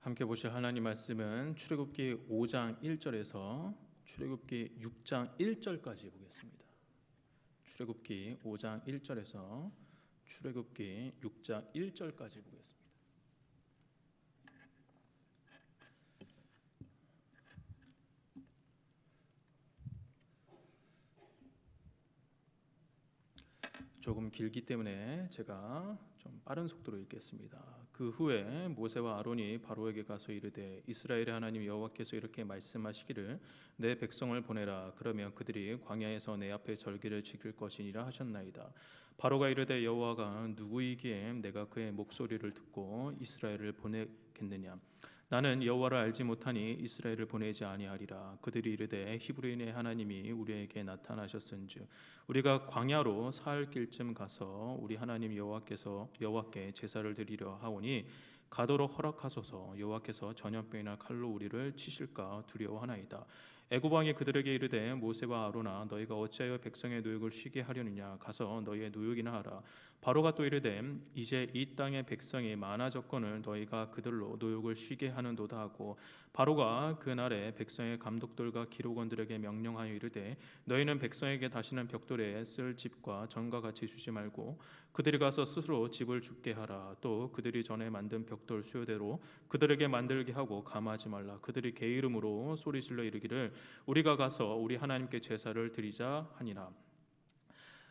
함께 보실 하나님 말씀은 출애굽기 5장 1절에서 출애굽기 6장 1절까지 보겠습니다. 출애굽기 5장 1절에서 출애굽기 6장 1절까지 보겠습니다. 조금 길기 때문에 제가 좀 빠른 속도로 읽겠습니다. 그 후에 모세와 아론이 바로에게 가서 이르되 이스라엘의 하나님 여호와께서 이렇게 말씀하시기를 내 백성을 보내라. 그러면 그들이 광야에서 내 앞에 절기를 지킬 것이니라 하셨나이다. 바로가 이르되 여호와가 누구이기에 내가 그의 목소리를 듣고 이스라엘을 보내겠느냐. 나는 여호와를 알지 못하니 이스라엘을 보내지 아니하리라. 그들이 이르되 히브리인의 하나님이 우리에게 나타나셨은즉 우리가 광야로 사흘 길쯤 가서 우리 하나님 여호와께 제사를 드리려 하오니 가도록 허락하소서. 여호와께서 전염병이나 칼로 우리를 치실까 두려워하나이다. 애굽 왕이 그들에게 이르되 모세와 아론아 너희가 어찌하여 백성의 노역을 쉬게 하려느냐. 가서 너희의 노역이나 하라. 바로가 또 이르되 이제 이 땅의 백성이 많아졌거늘 너희가 그들로 노역을 쉬게 하는도다 하고 바로가 그날에 백성의 감독들과 기록원들에게 명령하여 이르되 너희는 백성에게 다시는 벽돌에 쓸 집과 전과 같이 주지 말고 그들이 가서 스스로 집을 짓게 하라. 또 그들이 전에 만든 벽돌 수요대로 그들에게 만들게 하고 감하지 말라. 그들이 개 이름으로 소리질러 이르기를 우리가 가서 우리 하나님께 제사를 드리자 하니라.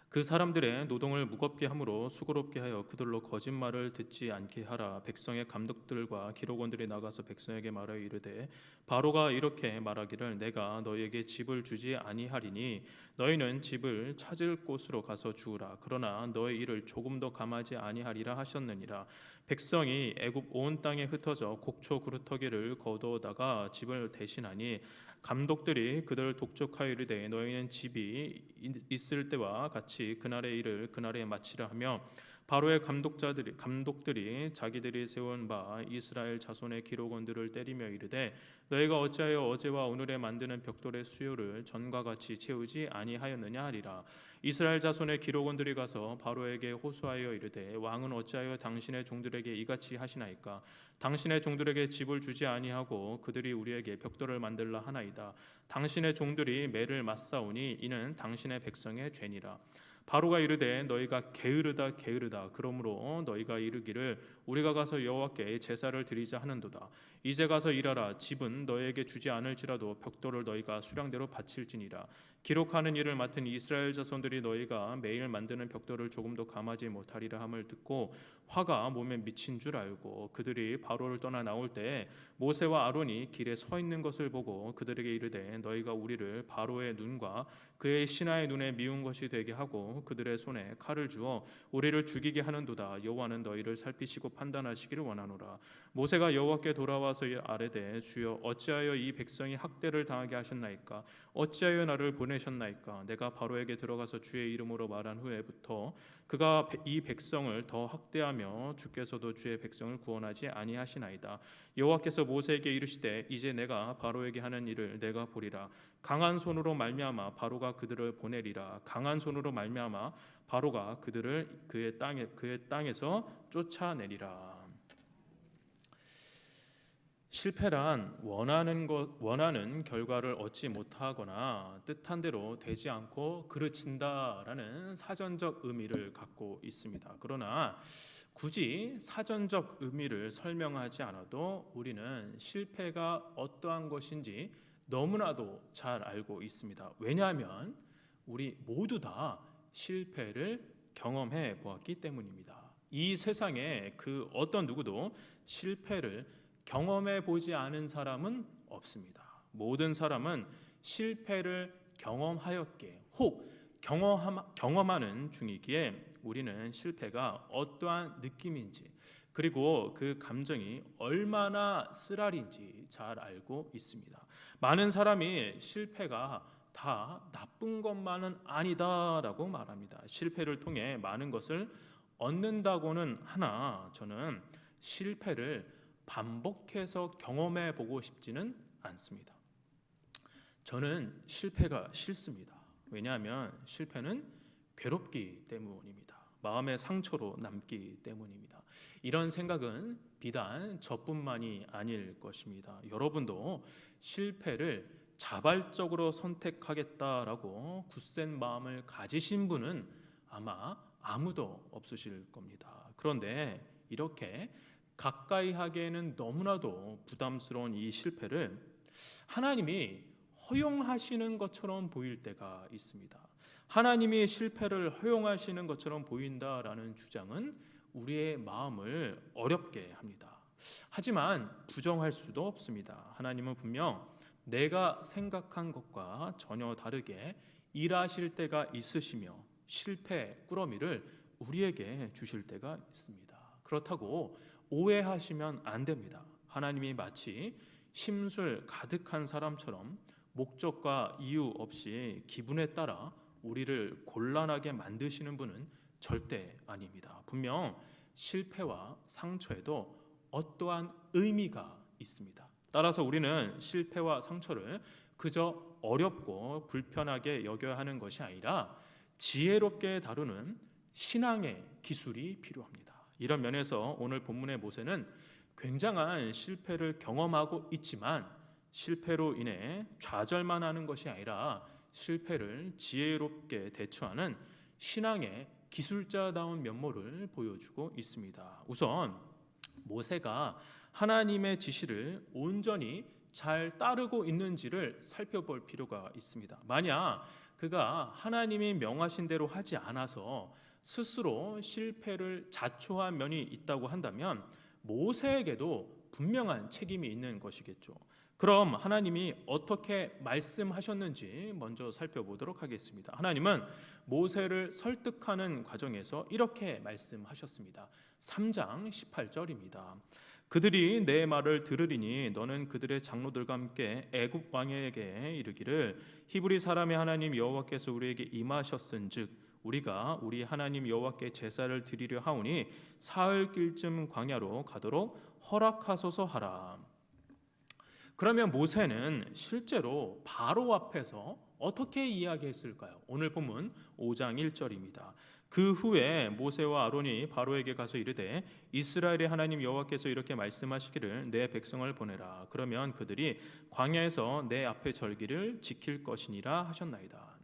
그 사람들의 노동을 무겁게 함으로 수고롭게 하여 그들로 거짓말을 듣지 않게 하라. 백성의 감독들과 기록원들이 나가서 백성에게 말하여 이르되 바로가 이렇게 말하기를 내가 너희에게 집을 주지 아니하리니 너희는 집을 찾을 곳으로 가서 주우라. 그러나 너희 일을 조금도 감하지 아니하리라 하셨느니라. 백성이 애굽 온 땅에 흩어져 곡초 그루터기를 거두어다가 집을 대신하니 감독들이 그들을 독촉하여 이르되 너희는 집이 있을 때와 같이 그날의 일을 그날에 마치라 하며 바로의 감독들이 자기들이 세운 바 이스라엘 자손의 기록원들을 때리며 이르되 너희가 어찌하여 어제와 오늘에 만드는 벽돌의 수요를 전과 같이 채우지 아니하였느냐 하리라. 이스라엘 자손의 기록원들이 가서 바로에게 호소하여 이르되 왕은 어찌하여 당신의 종들에게 이같이 하시나이까. 당신의 종들에게 집을 주지 아니하고 그들이 우리에게 벽돌을 만들라 하나이다. 당신의 종들이 매를 맞사오니 이는 당신의 백성의 죄니라. 바로가 이르되 너희가 게으르다 그러므로 너희가 이르기를 우리가 가서 여호와께 제사를 드리자 하는도다. 이제 가서 일하라. 집은 너희에게 주지 않을지라도 벽돌을 너희가 수량대로 바칠지니라. 기록하는 일을 맡은 이스라엘 자손들이 너희가 매일 만드는 벽돌을 조금도 감하지 못하리라 함을 듣고 화가 몸에 미친 줄 알고 그들이 바로를 떠나 나올 때 모세와 아론이 길에 서 있는 것을 보고 그들에게 이르되 너희가 우리를 바로의 눈과 그의 신하의 눈에 미운 것이 되게 하고 그들의 손에 칼을 주어 우리를 죽이게 하는도다. 여호와는 너희를 살피시고 판단하시기를 원하노라. 모세가 여호와께 돌아와서 아뢰되 주여 어찌하여 이 백성이 학대를 당하게 하셨나이까. 어찌하여 나를 보내셨나이까. 내가 바로에게 들어가서 주의 이름으로 말한 후에부터 그가 이 백성을 더 학대하며 주께서도 주의 백성을 구원하지 아니하시나이다. 여호와께서 모세에게 이르시되 이제 내가 바로에게 하는 일을 내가 보리라. 강한 손으로 말미암아 바로가 그들을 보내리라. 강한 손으로 말미암아 바로가 그들을 그의 땅에서 쫓아내리라. 실패란 원하는 결과를 얻지 못하거나 뜻한 대로 되지 않고 그르친다라는 사전적 의미를 갖고 있습니다. 그러나 굳이 사전적 의미를 설명하지 않아도 우리는 실패가 어떠한 것인지 너무나도 잘 알고 있습니다. 왜냐하면 우리 모두 다 실패를 경험해 보았기 때문입니다. 이 세상에 그 어떤 누구도 실패를 경험해 보지 않은 사람은 없습니다. 모든 사람은 실패를 경험하였기에 혹 경험하는 중이기에 우리는 실패가 어떠한 느낌인지 그리고 그 감정이 얼마나 쓰라린지 잘 알고 있습니다. 많은 사람이 실패가 다 나쁜 것만은 아니다라고 말합니다. 실패를 통해 많은 것을 얻는다고는 하나 저는 실패를 반복해서 경험해 보고 싶지는 않습니다. 저는 실패가 싫습니다. 왜냐하면 실패는 괴롭기 때문입니다. 마음의 상처로 남기 때문입니다. 이런 생각은 비단 저뿐만이 아닐 것입니다. 여러분도 실패를 자발적으로 선택하겠다라고 굳센 마음을 가지신 분은 아마 아무도 없으실 겁니다. 그런데 이렇게 가까이 하기에는 너무나도 부담스러운 이 실패를 하나님이 허용하시는 것처럼 보일 때가 있습니다. 하나님이 실패를 허용하시는 것처럼 보인다라는 주장은 우리의 마음을 어렵게 합니다. 하지만 부정할 수도 없습니다. 하나님은 분명 내가 생각한 것과 전혀 다르게 일하실 때가 있으시며 실패 꾸러미를 우리에게 주실 때가 있습니다. 그렇다고 오해하시면 안 됩니다. 하나님이 마치 심술 가득한 사람처럼 목적과 이유 없이 기분에 따라 우리를 곤란하게 만드시는 분은 절대 아닙니다. 분명 실패와 상처에도 어떠한 의미가 있습니다. 따라서 우리는 실패와 상처를 그저 어렵고 불편하게 여겨야 하는 것이 아니라 지혜롭게 다루는 신앙의 기술이 필요합니다. 이런 면에서 오늘 본문의 모세는 굉장한 실패를 경험하고 있지만 실패로 인해 좌절만 하는 것이 아니라 실패를 지혜롭게 대처하는 신앙의 기술자다운 면모를 보여주고 있습니다. 우선 모세가 하나님의 지시를 온전히 잘 따르고 있는지를 살펴볼 필요가 있습니다. 만약 그가 하나님이 명하신 대로 하지 않아서 스스로 실패를 자초한 면이 있다고 한다면 모세에게도 분명한 책임이 있는 것이겠죠. 그럼 하나님이 어떻게 말씀하셨는지 먼저 살펴보도록 하겠습니다. 하나님은 모세를 설득하는 과정에서 이렇게 말씀하셨습니다. 3장 18절입니다. 그들이 내 말을 들으리니 너는 그들의 장로들과 함께 애굽 왕에게 이르기를 히브리 사람의 하나님 여호와께서 우리에게 임하셨은즉 우리가 우리 하나님 여호와께 제사를 드리려 하오니 사흘길쯤 광야로 가도록 허락하소서 하라. 그러면 모세는 실제로 바로 앞에서 어떻게 이야기했을까요? 오늘 본문 5장 1절입니다. 그 후에 모세와 아론이 바로에게 가서 이르되 이스라엘의 하나님 여호와께서 이렇게 말씀하시기를 내 백성을 보내라. 그러면 그들이 광야에서 내 앞에 절기를 지킬 것이니라 하셨나이다.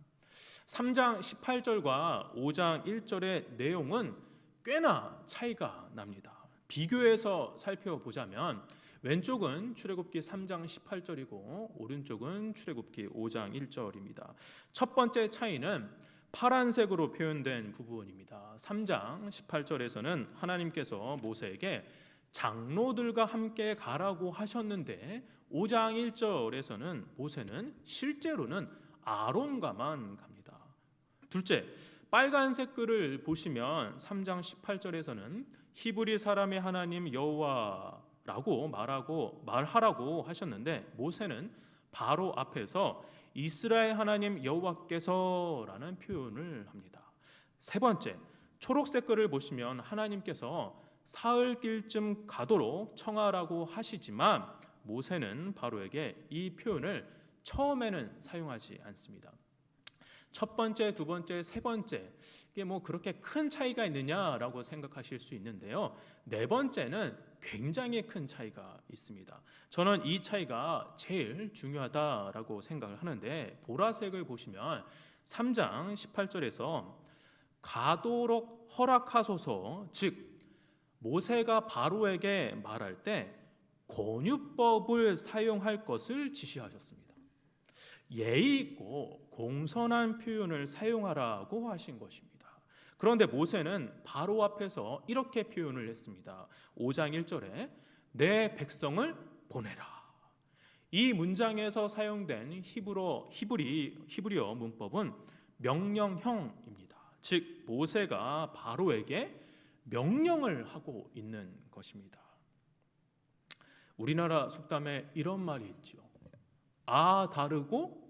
3장 18절과 5장 1절의 내용은 꽤나 차이가 납니다. 비교해서 살펴보자면 왼쪽은 출애굽기 3장 18절이고 오른쪽은 출애굽기 5장 1절입니다. 첫 번째 차이는 파란색으로 표현된 부분입니다. 3장 18절에서는 하나님께서 모세에게 장로들과 함께 가라고 하셨는데 5장 1절에서는 모세는 실제로는 아론과만 갑니다. 둘째, 빨간색 글을 보시면 3장 18절에서는 히브리 사람의 하나님 여호와라고 말하라고 하셨는데 모세는 바로 앞에서 이스라엘 하나님 여호와께서라는 표현을 합니다. 세 번째, 초록색 글을 보시면 하나님께서 사흘길쯤 가도록 청하라고 하시지만 모세는 바로에게 이 표현을 처음에는 사용하지 않습니다. 첫 번째, 두 번째, 세 번째 이게 뭐 그렇게 큰 차이가 있느냐라고 생각하실 수 있는데요. 네 번째는 굉장히 큰 차이가 있습니다. 저는 이 차이가 제일 중요하다라고 생각을 하는데 보라색을 보시면 3장 18절에서 가도록 허락하소서, 즉 모세가 바로에게 말할 때 권유법을 사용할 것을 지시하셨습니다. 예의 있고 공손한 표현을 사용하라고 하신 것입니다. 그런데 모세는 바로 앞에서 이렇게 표현을 했습니다. 5장 1절에 내 백성을 보내라. 이 문장에서 사용된 히브리어 문법은 명령형입니다. 즉 모세가 바로에게 명령을 하고 있는 것입니다. 우리나라 속담에 이런 말이 있죠. 아 다르고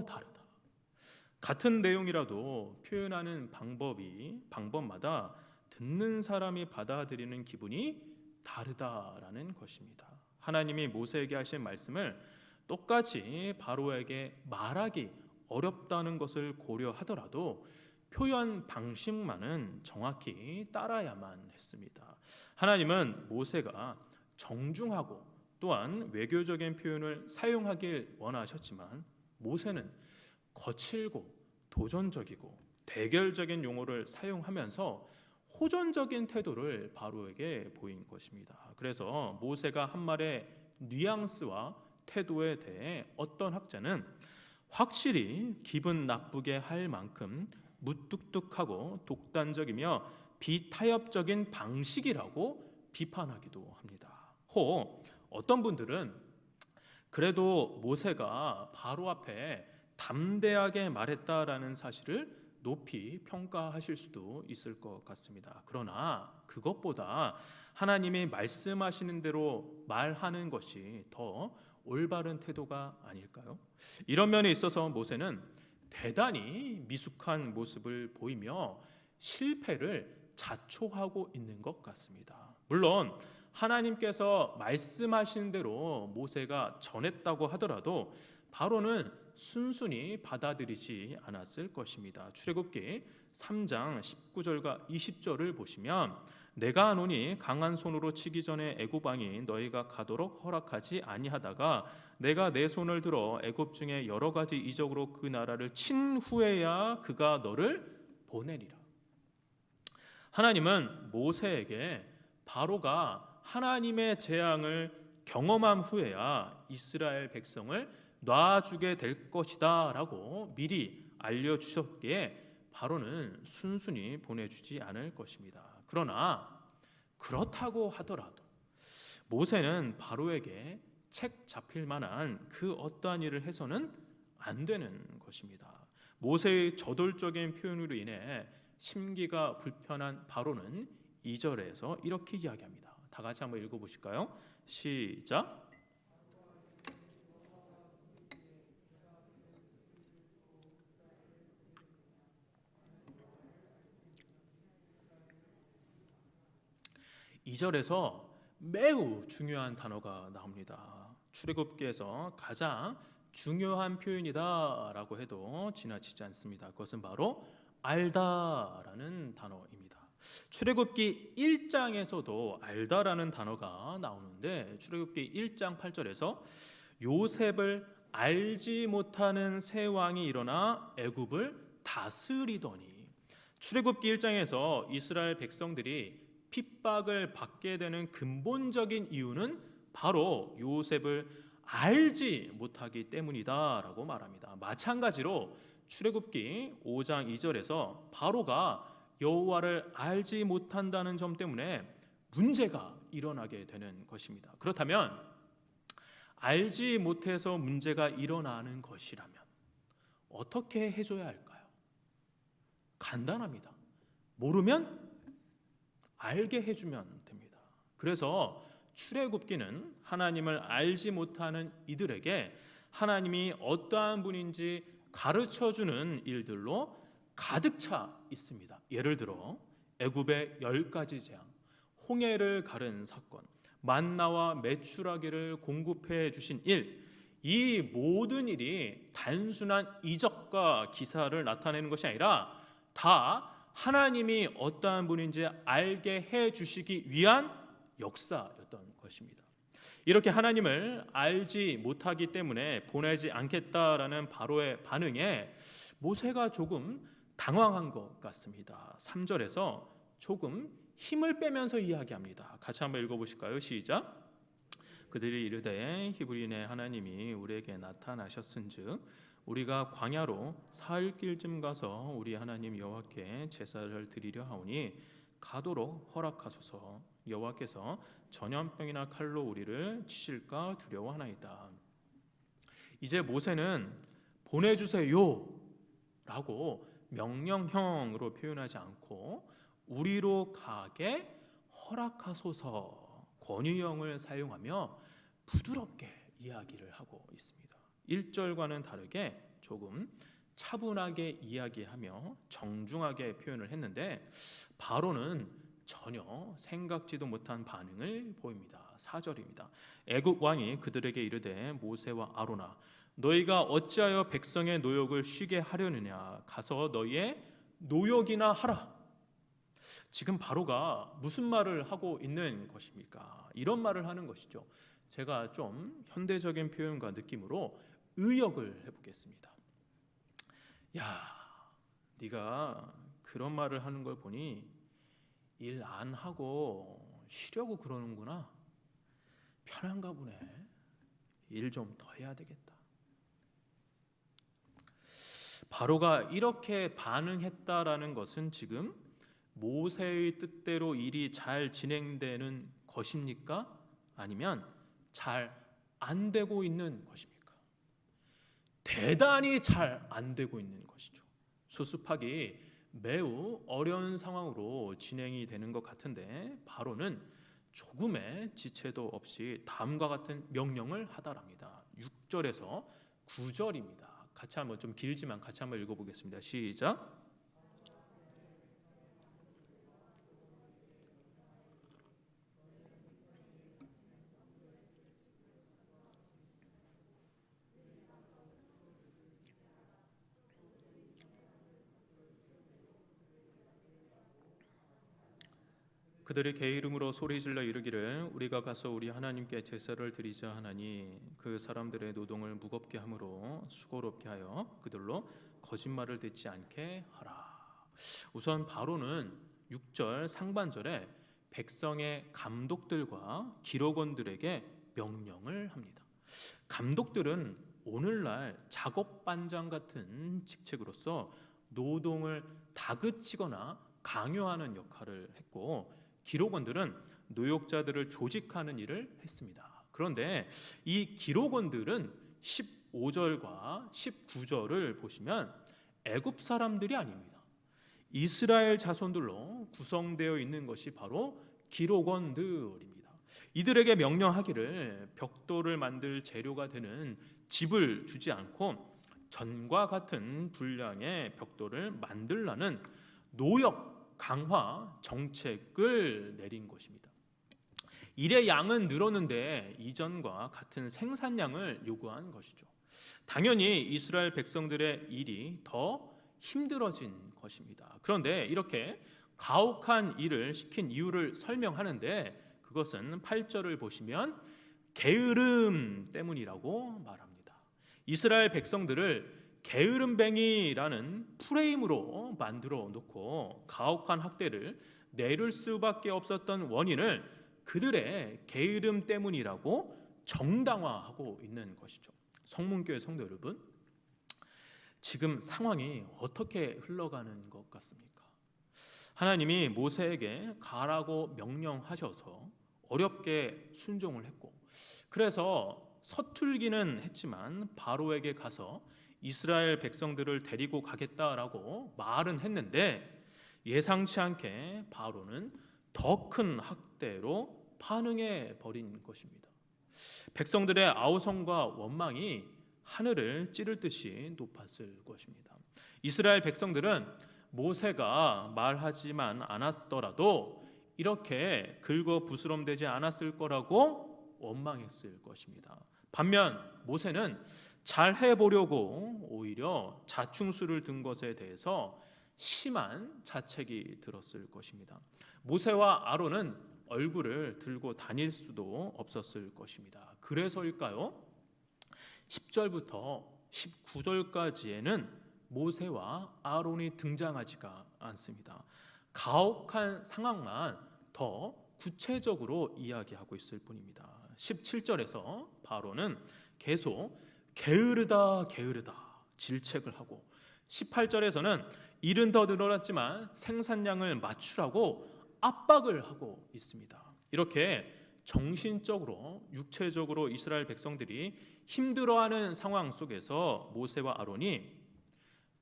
다르다. 같은 내용이라도 표현하는 방법마다 듣는 사람이 받아들이는 기분이 다르다라는 것입니다. 하나님이 모세에게 하신 말씀을 똑같이 바로에게 말하기 어렵다는 것을 고려하더라도 표현 방식만은 정확히 따라야만 했습니다. 하나님은 모세가 정중하고 또한 외교적인 표현을 사용하길 원하셨지만 모세는 거칠고 도전적이고 대결적인 용어를 사용하면서 호전적인 태도를 바로에게 보인 것입니다. 그래서 모세가 한 말의 뉘앙스와 태도에 대해 어떤 학자는 확실히 기분 나쁘게 할 만큼 무뚝뚝하고 독단적이며 비타협적인 방식이라고 비판하기도 합니다. 혹 어떤 분들은 그래도 모세가 바로 앞에 담대하게 말했다라는 사실을 높이 평가하실 수도 있을 것 같습니다. 그러나 그것보다 하나님이 말씀하시는 대로 말하는 것이 더 올바른 태도가 아닐까요? 이런 면에 있어서 모세는 대단히 미숙한 모습을 보이며 실패를 자초하고 있는 것 같습니다. 물론 하나님께서 말씀하신 대로 모세가 전했다고 하더라도 바로는 순순히 받아들이지 않았을 것입니다. 출애굽기 3장 19절과 20절을 보시면 내가 노니 강한 손으로 치기 전에 애굽 왕이 너희가 가도록 허락하지 아니하다가 내가 내 손을 들어 애굽 중에 여러 가지 이적으로 그 나라를 친 후에야 그가 너를 보내리라. 하나님은 모세에게 바로가 하나님의 재앙을 경험한 후에야 이스라엘 백성을 놔주게 될 것이다 라고 미리 알려주셨기에 바로는 순순히 보내주지 않을 것입니다. 그러나 그렇다고 하더라도 모세는 바로에게 책 잡힐 만한 그 어떠한 일을 해서는 안 되는 것입니다. 모세의 저돌적인 표현으로 인해 심기가 불편한 바로는 2절에서 이렇게 이야기합니다. 다 같이 한번 읽어보실까요? 시작. 이 절에서 매우 중요한 단어가 나옵니다. 출애굽기에서 가장 중요한 표현이다라고 해도 지나치지 않습니다. 그것은 바로 알다라는 단어입니다. 출애굽기 1장에서도 알다라는 단어가 나오는데 출애굽기 1장 8절에서 요셉을 알지 못하는 새 왕이 일어나 애굽을 다스리더니 출애굽기 1장에서 이스라엘 백성들이 핍박을 받게 되는 근본적인 이유는 바로 요셉을 알지 못하기 때문이다라고 말합니다. 마찬가지로 출애굽기 5장 2절에서 바로가 여호와를 알지 못한다는 점 때문에 문제가 일어나게 되는 것입니다. 그렇다면 알지 못해서 문제가 일어나는 것이라면 어떻게 해줘야 할까요? 간단합니다. 모르면 알게 해주면 됩니다. 그래서 출애굽기는 하나님을 알지 못하는 이들에게 하나님이 어떠한 분인지 가르쳐주는 일들로 가득 차 있습니다. 예를 들어 애굽의 10가지 재앙, 홍해를 가른 사건, 만나와 메추라기를 공급해 주신 일, 이 모든 일이 단순한 이적과 기사를 나타내는 것이 아니라 다 하나님이 어떠한 분인지 알게 해 주시기 위한 역사였던 것입니다. 이렇게 하나님을 알지 못하기 때문에 보내지 않겠다라는 바로의 반응에 모세가 조금 당황한 것 같습니다. 3절에서 조금 힘을 빼면서 이야기합니다. 같이 한번 읽어보실까요? 시작. 그들이 이르되 히브리인의 하나님이 우리에게 나타나셨은즉 우리가 광야로 사흘길쯤 가서 우리 하나님 여호와께 제사를 드리려 하오니 가도록 허락하소서. 여호와께서 전염병이나 칼로 우리를 치실까 두려워하나이다. 이제 모세는 보내주세요 라고 명령형으로 표현하지 않고 우리로 가게 허락하소서 권유형을 사용하며 부드럽게 이야기를 하고 있습니다. 1절과는 다르게 조금 차분하게 이야기하며 정중하게 표현을 했는데 바로는 전혀 생각지도 못한 반응을 보입니다. 4절입니다. 애굽 왕이 그들에게 이르되 모세와 아론아 너희가 어찌하여 백성의 노역을 쉬게 하려느냐 가서 너희의 노역이나 하라. 지금 바로가 무슨 말을 하고 있는 것입니까? 이런 말을 하는 것이죠. 제가 좀 현대적인 표현과 느낌으로 의역을 해보겠습니다. 야, 네가 그런 말을 하는 걸 보니 일 안 하고 쉬려고 그러는구나. 편한가 보네. 일 좀 더 해야 되겠다. 바로가 이렇게 반응했다라는 것은 지금 모세의 뜻대로 일이 잘 진행되는 것입니까? 아니면 잘 안 되고 있는 것입니까? 대단히 잘 안 되고 있는 것이죠. 수습하기 매우 어려운 상황으로 진행이 되는 것 같은데 바로는 조금의 지체도 없이 다음과 같은 명령을 하다랍니다. 6절에서 9절입니다. 같이 한번 좀 길지만 같이 한번 읽어보겠습니다. 시작. 그들이 개 이름으로 소리질러 이르기를 우리가 가서 우리 하나님께 제사를 드리자 하나니 그 사람들의 노동을 무겁게 함으로 수고롭게 하여 그들로 거짓말을 듣지 않게 하라. 우선 바로는 6절 상반절에 백성의 감독들과 기록원들에게 명령을 합니다. 감독들은 오늘날 작업반장 같은 직책으로서 노동을 다그치거나 강요하는 역할을 했고 기록원들은 노역자들을 조직하는 일을 했습니다. 그런데 이 기록원들은 15절과 19절을 보시면 애굽 사람들이 아닙니다. 이스라엘 자손들로 구성되어 있는 것이 바로 기록원들입니다. 이들에게 명령하기를 벽돌을 만들 재료가 되는 집을 주지 않고 전과 같은 분량의 벽돌을 만들라는 노역 강화 정책을 내린 것입니다. 일의 양은 늘었는데 이전과 같은 생산량을 요구한 것이죠. 당연히 이스라엘 백성들의 일이 더 힘들어진 것입니다. 그런데 이렇게 가혹한 일을 시킨 이유를 설명하는데 그것은 8절을 보시면 게으름 때문이라고 말합니다. 이스라엘 백성들을 게으름뱅이라는 프레임으로 만들어 놓고 가혹한 학대를 내릴 수밖에 없었던 원인을 그들의 게으름 때문이라고 정당화하고 있는 것이죠. 성문교회 성도 여러분, 지금 상황이 어떻게 흘러가는 것 같습니까? 하나님이 모세에게 가라고 명령하셔서 어렵게 순종을 했고 그래서 서툴기는 했지만 바로에게 가서 이스라엘 백성들을 데리고 가겠다라고 말은 했는데 예상치 않게 바로는 더 큰 학대로 반응해 버린 것입니다. 백성들의 아우성과 원망이 하늘을 찌를 듯이 높았을 것입니다. 이스라엘 백성들은 모세가 말하지만 않았더라도 이렇게 긁어 부스럼되지 않았을 거라고 원망했을 것입니다. 반면 모세는 잘 해보려고 오히려 자충수를 든 것에 대해서 심한 자책이 들었을 것입니다. 모세와 아론은 얼굴을 들고 다닐 수도 없었을 것입니다. 그래서일까요? 10절부터 19절까지에는 모세와 아론이 등장하지가 않습니다. 가혹한 상황만 더 구체적으로 이야기하고 있을 뿐입니다. 17절에서 바로는 계속 게으르다 질책을 하고 18절에서는 일은 더 늘어났지만 생산량을 맞추라고 압박을 하고 있습니다. 이렇게 정신적으로 육체적으로 이스라엘 백성들이 힘들어하는 상황 속에서 모세와 아론이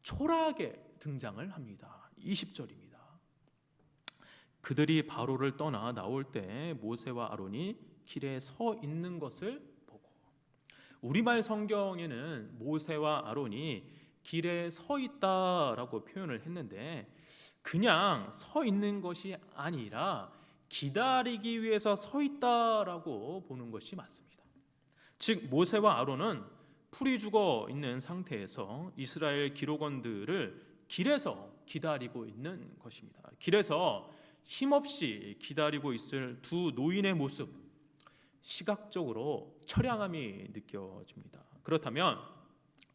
초라하게 등장을 합니다. 20절입니다. 그들이 바로를 떠나 나올 때 모세와 아론이 길에 서 있는 것을 보고 우리말 성경에는 모세와 아론이 길에 서 있다라고 표현을 했는데 그냥 서 있는 것이 아니라 기다리기 위해서 서 있다라고 보는 것이 맞습니다. 즉 모세와 아론은 풀이 죽어 있는 상태에서 이스라엘 기록원들을 길에서 기다리고 있는 것입니다. 길에서 힘없이 기다리고 있을 두 노인의 모습, 시각적으로 처량함이 느껴집니다. 그렇다면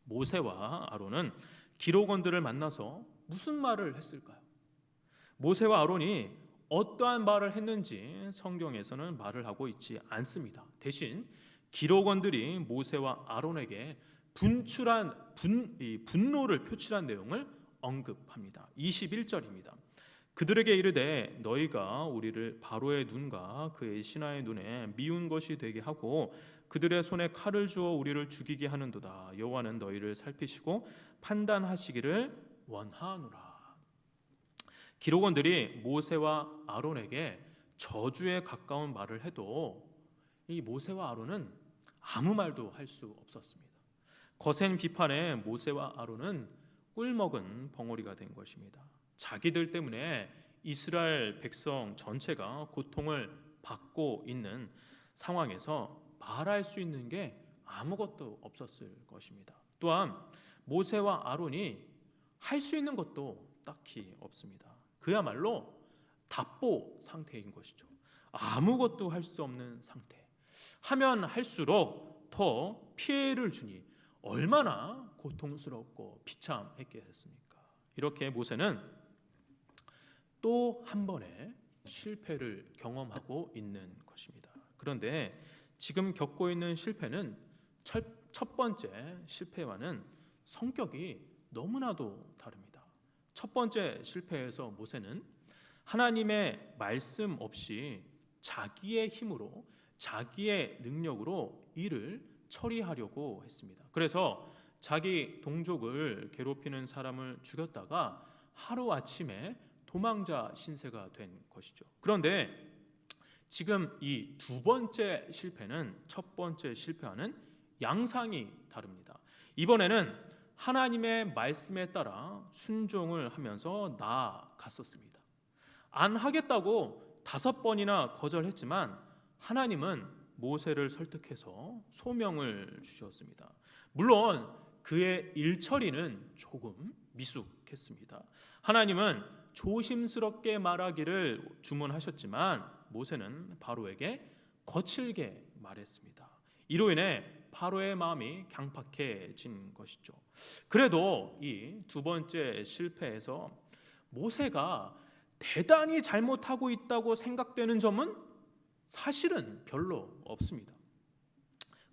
모세와 아론은 기록원들을 만나서 무슨 말을 했을까요? 모세와 아론이 어떠한 말을 했는지 성경에서는 말을 하고 있지 않습니다. 대신 기록원들이 모세와 아론에게 분노를 표출한 내용을 언급합니다. 21절입니다. 그들에게 이르되 너희가 우리를 바로의 눈과 그의 신하의 눈에 미운 것이 되게 하고 그들의 손에 칼을 주어 우리를 죽이게 하는도다. 여호와는 너희를 살피시고 판단하시기를 원하노라. 기록원들이 모세와 아론에게 저주에 가까운 말을 해도 이 모세와 아론은 아무 말도 할 수 없었습니다. 거센 비판에 모세와 아론은 꿀먹은 벙어리가 된 것입니다. 자기들 때문에 이스라엘 백성 전체가 고통을 받고 있는 상황에서 말할 수 있는 게 아무것도 없었을 것입니다. 또한 모세와 아론이 할 수 있는 것도 딱히 없습니다. 그야말로 답보 상태인 것이죠. 아무것도 할 수 없는 상태. 하면 할수록 더 피해를 주니 얼마나 고통스럽고 비참했겠습니까? 이렇게 모세는 또 한 번의 실패를 경험하고 있는 것입니다. 그런데 지금 겪고 있는 실패는 첫 번째 실패와는 성격이 너무나도 다릅니다. 첫 번째 실패에서 모세는 하나님의 말씀 없이 자기의 힘으로 자기의 능력으로 일을 처리하려고 했습니다. 그래서 자기 동족을 괴롭히는 사람을 죽였다가 하루아침에 도망자 신세가 된 것이죠. 그런데 지금 이 두 번째 실패는 첫 번째 실패와는 양상이 다릅니다. 이번에는 하나님의 말씀에 따라 순종을 하면서 나아갔었습니다. 안 하겠다고 5번이나 거절했지만 하나님은 모세를 설득해서 소명을 주셨습니다. 물론 그의 일처리는 조금 미숙했습니다. 하나님은 조심스럽게 말하기를 주문하셨지만 모세는 바로에게 거칠게 말했습니다. 이로 인해 바로의 마음이 강팍해진 것이죠. 그래도 이 두 번째 실패에서 모세가 대단히 잘못하고 있다고 생각되는 점은 사실은 별로 없습니다.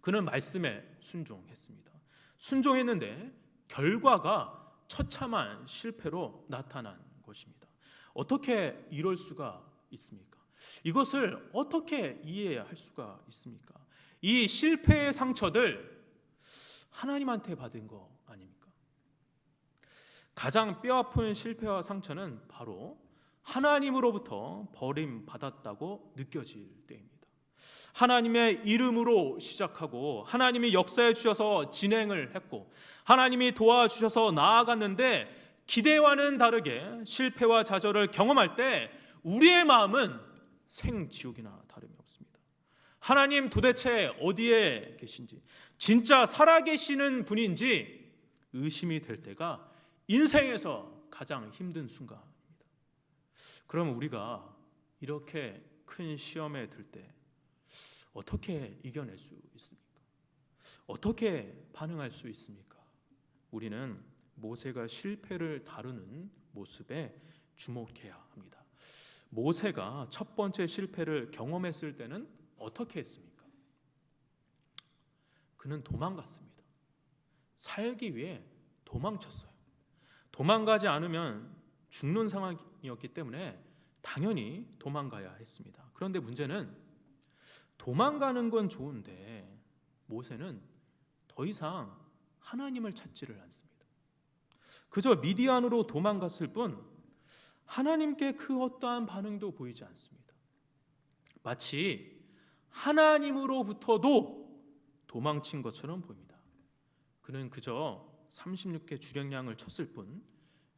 그는 말씀에 순종했습니다. 순종했는데 결과가 처참한 실패로 나타난 것입니다. 어떻게 이럴 수가 있습니까? 이것을 어떻게 이해해야 할 수가 있습니까? 이 실패의 상처들 하나님한테 받은 거 아닙니까? 가장 뼈아픈 실패와 상처는 바로 하나님으로부터 버림받았다고 느껴질 때입니다. 하나님의 이름으로 시작하고 하나님이 역사해 주셔서 진행을 했고 하나님이 도와주셔서 나아갔는데 기대와는 다르게 실패와 좌절을 경험할 때 우리의 마음은 생지옥이나 다름이 없습니다. 하나님 도대체 어디에 계신지, 진짜 살아계시는 분인지 의심이 될 때가 인생에서 가장 힘든 순간입니다. 그럼 우리가 이렇게 큰 시험에 들 때 어떻게 이겨낼 수 있습니까? 어떻게 반응할 수 있습니까? 우리는 모세가 실패를 다루는 모습에 주목해야 합니다. 모세가 첫 번째 실패를 경험했을 때는 어떻게 했습니까? 그는 도망갔습니다. 살기 위해 도망쳤어요. 도망가지 않으면 죽는 상황이었기 때문에 당연히 도망가야 했습니다. 그런데 문제는 도망가는 건 좋은데 모세는 더 이상 하나님을 찾지를 않습니다. 그저 미디안으로 도망갔을 뿐 하나님께 그 어떠한 반응도 보이지 않습니다. 마치 하나님으로부터도 도망친 것처럼 보입니다. 그는 그저 36개 주력량을 쳤을 뿐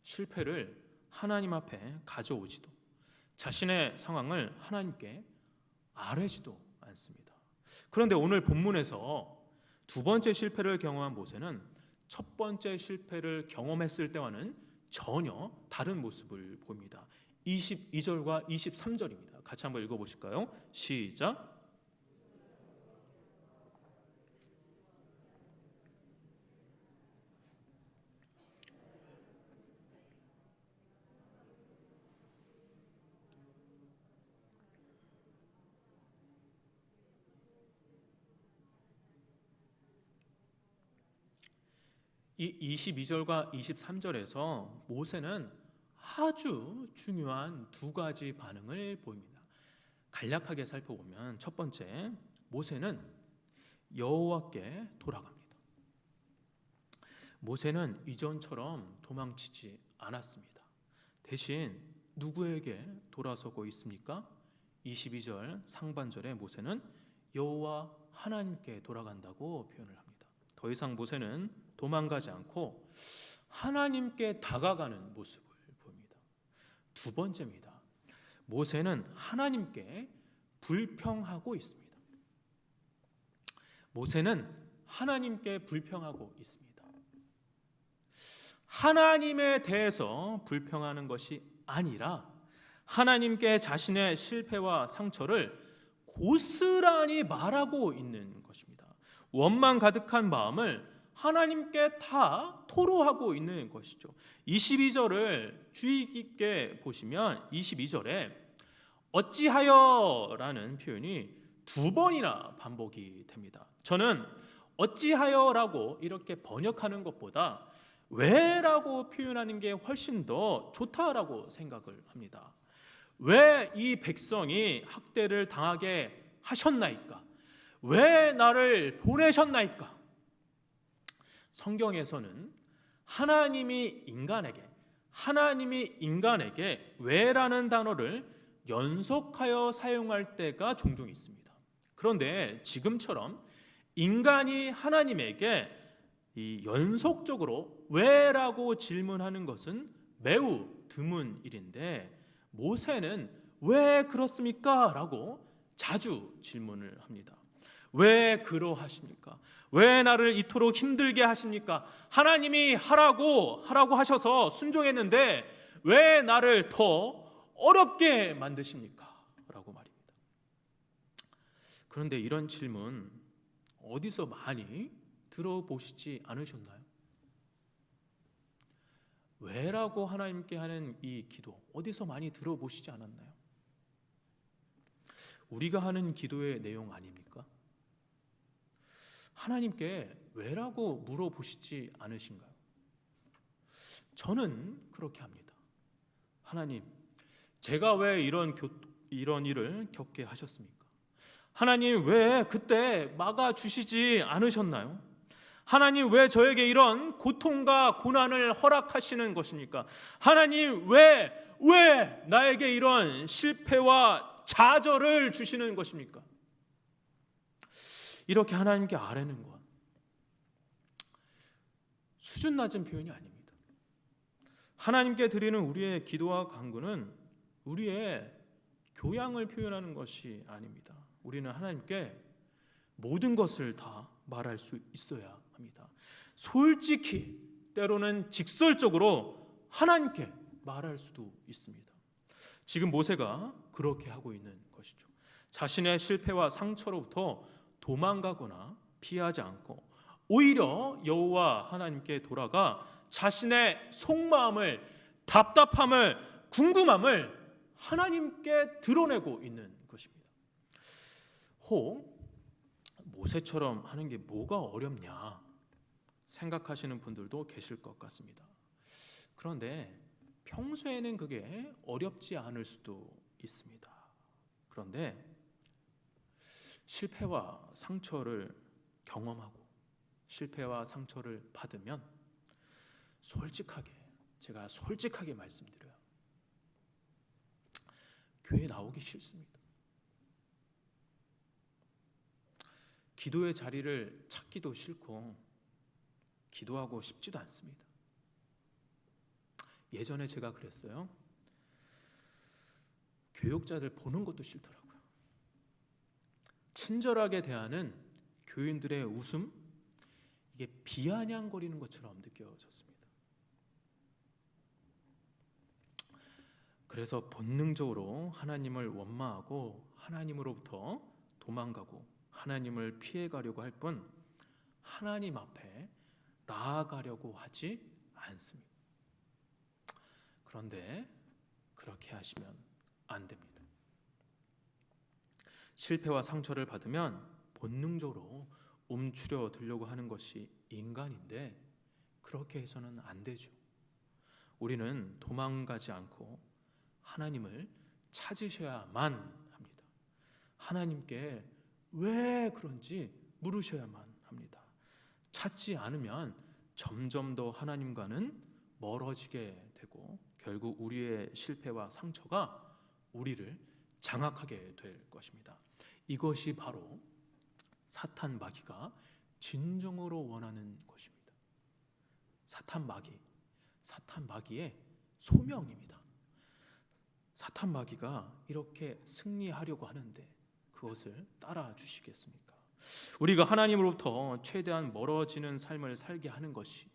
실패를 하나님 앞에 가져오지도 자신의 상황을 하나님께 아뢰지도 않습니다. 그런데 오늘 본문에서 두 번째 실패를 경험한 모세는 첫 번째 실패를 경험했을 때와는 전혀 다른 모습을 보입니다. 22절과 23절입니다. 같이 한번 읽어보실까요? 시작. 이 22절과 23절에서 모세는 아주 중요한 두 가지 반응을 보입니다. 간략하게 살펴보면 첫 번째, 모세는 여호와께 돌아갑니다. 모세는 이전처럼 도망치지 않았습니다. 대신 누구에게 돌아서고 있습니까? 22절 상반절에 모세는 여호와 하나님께 돌아간다고 표현을 합니다. 더 이상 모세는 도망가지 않고 하나님께 다가가는 모습을 보입니다. 두 번째입니다. 모세는 하나님께 불평하고 있습니다. 모세는 하나님께 불평하고 있습니다. 하나님에 대해서 불평하는 것이 아니라 하나님께 자신의 실패와 상처를 고스란히 말하고 있는 것입니다. 원망 가득한 마음을 하나님께 다 토로하고 있는 것이죠. 22절을 주의 깊게 보시면 22절에 어찌하여라는 표현이 두 번이나 반복이 됩니다. 저는 어찌하여라고 이렇게 번역하는 것보다 왜라고 표현하는 게 훨씬 더 좋다라고 생각을 합니다. 왜 이 백성이 학대를 당하게 하셨나이까? 왜 나를 보내셨나이까? 성경에서는 하나님이 인간에게 왜라는 단어를 연속하여 사용할 때가 종종 있습니다. 그런데 지금처럼 인간이 하나님에게 이 연속적으로 왜라고 질문하는 것은 매우 드문 일인데 모세는 왜 그렇습니까? 라고 자주 질문을 합니다. 왜 그러하십니까? 왜 나를 이토록 힘들게 하십니까? 하나님이 하라고 하셔서 순종했는데 왜 나를 더 어렵게 만드십니까? 라고 말입니다. 그런데 이런 질문 어디서 많이 들어보시지 않으셨나요? 왜라고 하나님께 하는 이 기도 어디서 많이 들어보시지 않았나요? 우리가 하는 기도의 내용 아닙니까? 하나님께 왜라고 물어보시지 않으신가요? 저는 그렇게 합니다. 하나님, 제가 왜 이런 일을 겪게 하셨습니까? 하나님, 왜 그때 막아주시지 않으셨나요? 하나님, 왜 저에게 이런 고통과 고난을 허락하시는 것입니까? 하나님, 왜 나에게 이런 실패와 좌절을 주시는 것입니까? 이렇게 하나님께 아뢰는 것, 수준 낮은 표현이 아닙니다. 하나님께 드리는 우리의 기도와 간구는 우리의 교양을 표현하는 것이 아닙니다. 우리는 하나님께 모든 것을 다 말할 수 있어야 합니다. 솔직히 때로는 직설적으로 하나님께 말할 수도 있습니다. 지금 모세가 그렇게 하고 있는 것이죠. 자신의 실패와 상처로부터 도망가거나 피하지 않고 오히려 여호와 하나님께 돌아가 자신의 속마음을, 답답함을, 궁금함을 하나님께 드러내고 있는 것입니다. 혹 모세처럼 하는 게 뭐가 어렵냐 생각하시는 분들도 계실 것 같습니다. 그런데 평소에는 그게 어렵지 않을 수도 있습니다. 그런데 실패와 상처를 경험하고 실패와 상처를 받으면 제가 솔직하게 말씀드려요. 교회 나오기 싫습니다. 기도의 자리를 찾기도 싫고 기도하고 싶지도 않습니다. 예전에 제가 그랬어요. 교육자들 보는 것도 싫더라고요. 친절하게 대하는 교인들의 웃음, 이게 비아냥거리는 것처럼 느껴졌습니다. 그래서 본능적으로 하나님을 원망하고 하나님으로부터 도망가고 하나님을 피해가려고 할 뿐 하나님 앞에 나아가려고 하지 않습니다. 그런데 그렇게 하시면 안 됩니다. 실패와 상처를 받으면 본능적으로 움츠려 들려고 하는 것이 인간인데 그렇게 해서는 안 되죠. 우리는 도망가지 않고 하나님을 찾으셔야만 합니다. 하나님께 왜 그런지 물으셔야만 합니다. 찾지 않으면 점점 더 하나님과는 멀어지게 되고 결국 우리의 실패와 상처가 우리를 장악하게 될 것입니다. 이것이 바로 사탄 마귀가 진정으로 원하는 것입니다. 사탄 마귀의 소명입니다. 사탄 마귀가 이렇게 승리하려고 하는데 그것을 따라 주시겠습니까? 우리가 하나님으로부터 최대한 멀어지는 삶을 살게 하는 것이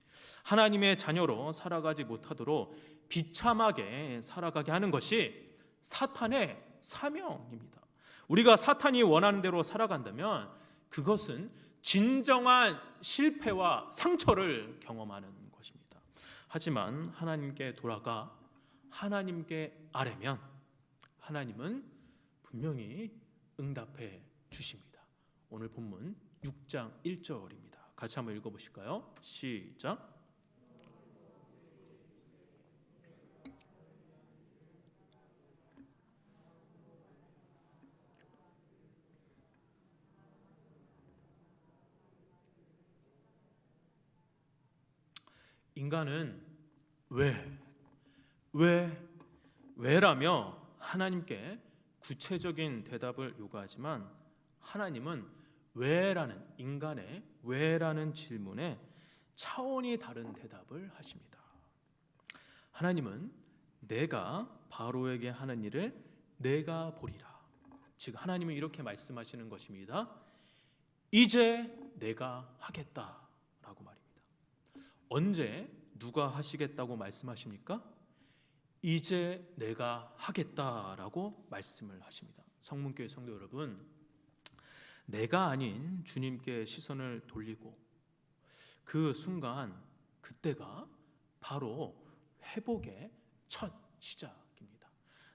하나님의 자녀로 살아가지 못하도록 비참하게 살아가게 하는 것이 사탄의 사명입니다. 우리가 사탄이 원하는 대로 살아간다면 그것은 진정한 실패와 상처를 경험하는 것입니다. 하지만 하나님께 돌아가 하나님께 아뢰면 하나님은 분명히 응답해 주십니다. 오늘 본문 6장 1절입니다. 같이 한번 읽어보실까요? 시작. 인간은 왜라며 하나님께 구체적인 대답을 요구하지만 하나님은 왜라는 인간의 왜라는 질문에 차원이 다른 대답을 하십니다. 하나님은 내가 바로에게 하는 일을 내가 보리라. 즉 하나님은 이렇게 말씀하시는 것입니다. 이제 내가 하겠다라고 말입니다. 언제 누가 하시겠다고 말씀하십니까? 이제 내가 하겠다라고 말씀을 하십니다. 성문교회 성도 여러분, 내가 아닌 주님께 시선을 돌리고 그 순간 그때가 바로 회복의 첫 시작입니다.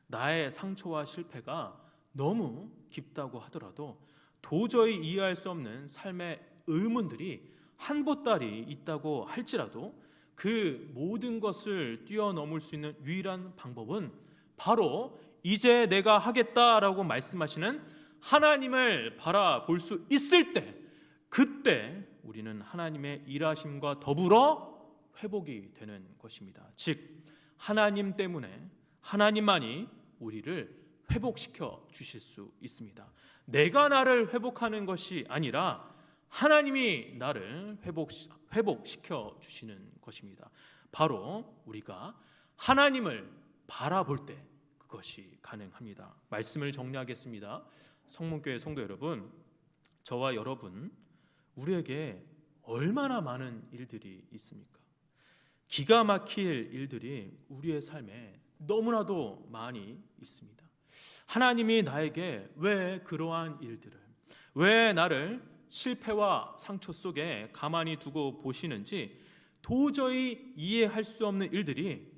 나의 상처와 실패가 너무 깊다고 하더라도 도저히 이해할 수 없는 삶의 의문들이 한 보따리 있다고 할지라도 그 모든 것을 뛰어넘을 수 있는 유일한 방법은 바로 이제 내가 하겠다라고 말씀하시는 하나님을 바라볼 수 있을 때, 그때 우리는 하나님의 일하심과 더불어 회복이 되는 것입니다. 즉 하나님 때문에 하나님만이 우리를 회복시켜 주실 수 있습니다. 내가 나를 회복하는 것이 아니라 하나님이 나를 회복시켜 주시는 것입니다. 바로 우리가 하나님을 바라볼 때 그것이 가능합니다. 말씀을 정리하겠습니다. 성문교회 성도 여러분, 저와 여러분, 우리에게 얼마나 많은 일들이 있습니까? 기가 막힐 일들이 우리의 삶에 너무나도 많이 있습니다. 하나님이 나에게 왜 그러한 일들을, 왜 나를 실패와 상처 속에 가만히 두고 보시는지 도저히 이해할 수 없는 일들이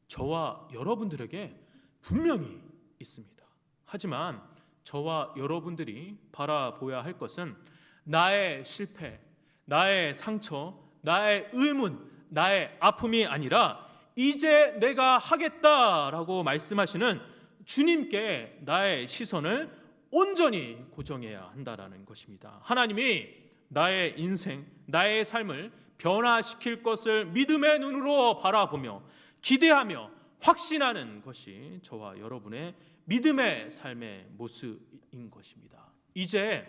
저와 여러분들에게 분명히 있습니다. 하지만 저와 여러분들이 바라보아야 할 것은 나의 실패, 나의 상처, 나의 의문, 나의 아픔이 아니라 이제 내가 하겠다라고 말씀하시는 주님께 나의 시선을 온전히 고정해야 한다라는 것입니다. 하나님이 나의 인생, 나의 삶을 변화시킬 것을 믿음의 눈으로 바라보며 기대하며 확신하는 것이 저와 여러분의 믿음의 삶의 모습인 것입니다. 이제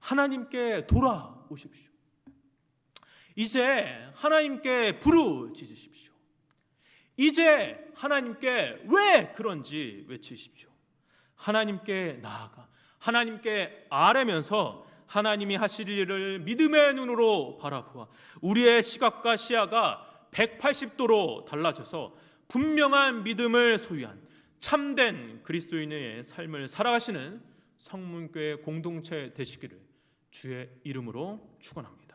하나님께 돌아오십시오. 이제 하나님께 부르짖으십시오. 이제 하나님께 왜 그런지 외치십시오. 하나님께 나아가 하나님께 아뢰면서 하나님이 하실 일을 믿음의 눈으로 바라보아 우리의 시각과 시야가 180도로 달라져서 분명한 믿음을 소유한 참된 그리스도인의 삶을 살아가시는 성문교회 공동체 되시기를 주의 이름으로 축원합니다.